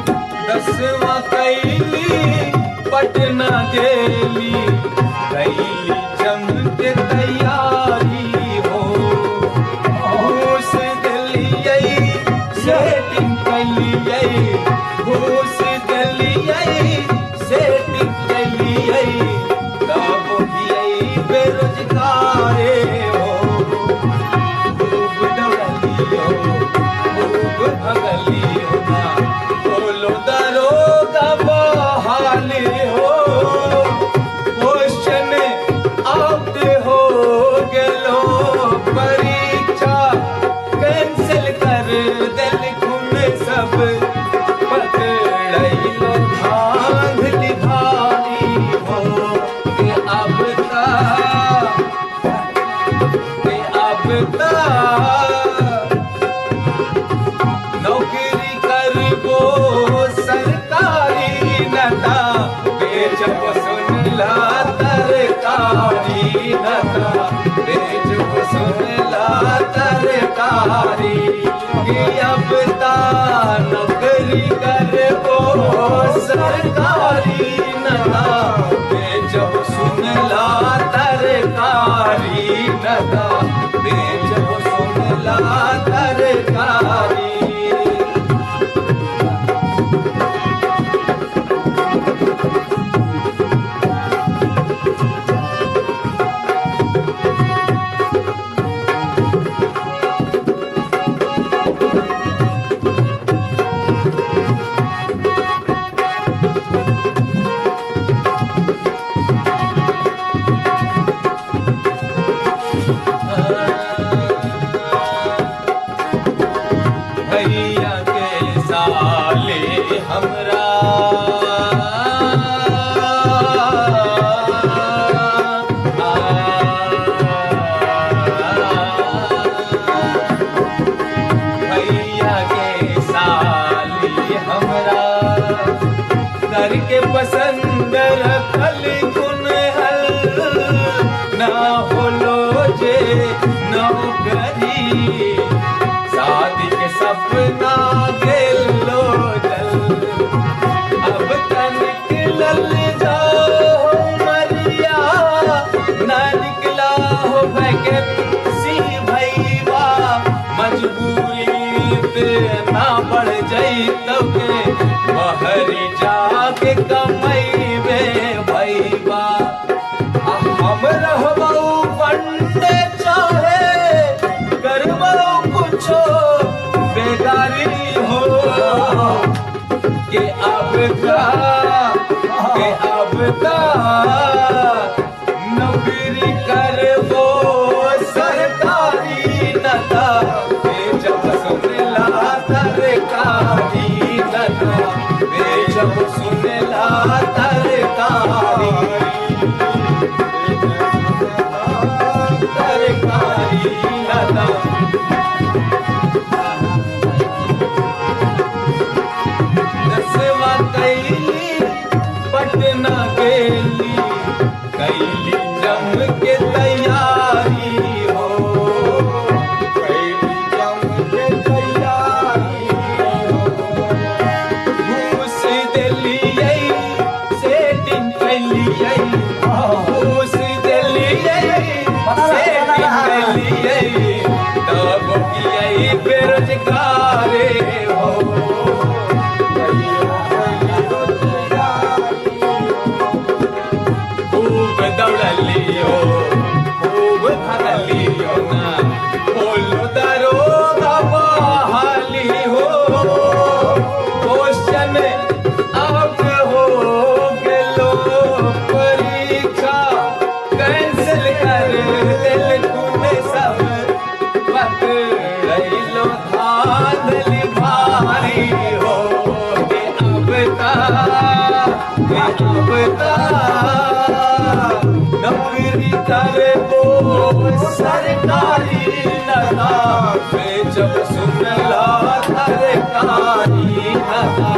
दसवा कैली पटना गेली, कैली जंग के तैयारी हो। घूस दिलियै सेटिंग कैलियै, घूस दिलियै सेटिंग कैलियै, तब होइयै बेरोजगारे हो। खूब दौड़लियो खूब भगलियो ना, बोलो दरोगा बहाली हो। क्वेश्चन आउट हो गेलो, परीक्षा कैंसिल कर देलखुन सब, पकड़ैलो धांधली भारी हो। के अब ता नौकरी करबो सरकारी, नता बेचब सुनला तरकारी, नता बेचब सुनला तरकारी। कि अब ता नौकरी करबो सरकारी, नता बेचब सुनला तरकारी, नता बेचब सुनला तरकारी। भैया के साले हमरा भैया के साली हमरा करके पसंद रखल गुन हल, ना होलो जे नौकरी, शादी के सपना गेलो जल। अब तक निकलल जाओ मरिया, ना निकला हो वैकेंसी भैया, मजबूरी ना बढ़ जाई तब बहरी जाके कमैबे भैया। हम रहबौ पंडे चाहे करबौ कुछो बेगारी हो। के अब ता नौकरी करबो सरकारी, नता बेचब सुनला तरकारी, नता बेचब सुनला तरकारी, तरकारी नता। दसवा कैली पटना गेली, कैली जंग के तैयारी हो। कैली जंग के तैयारी हो। घूस दिलियै सेटिंग कैलियै, घूस दिलियै सेटिंग कैलियै, तब होइयै बेरोजगारे हो। खूब दौड़लियो खूब भगलियो ना, बोलो दरोगा बहाली हो। क्वेश्चन आउट हो गेलो, परीक्षा कैंसिल कर देलखुन सब, पकड़ैलो धांधली भारी हो। के अब ता नौकरी करबो सरकारी, नता बेचब सुनला तरकारी, नता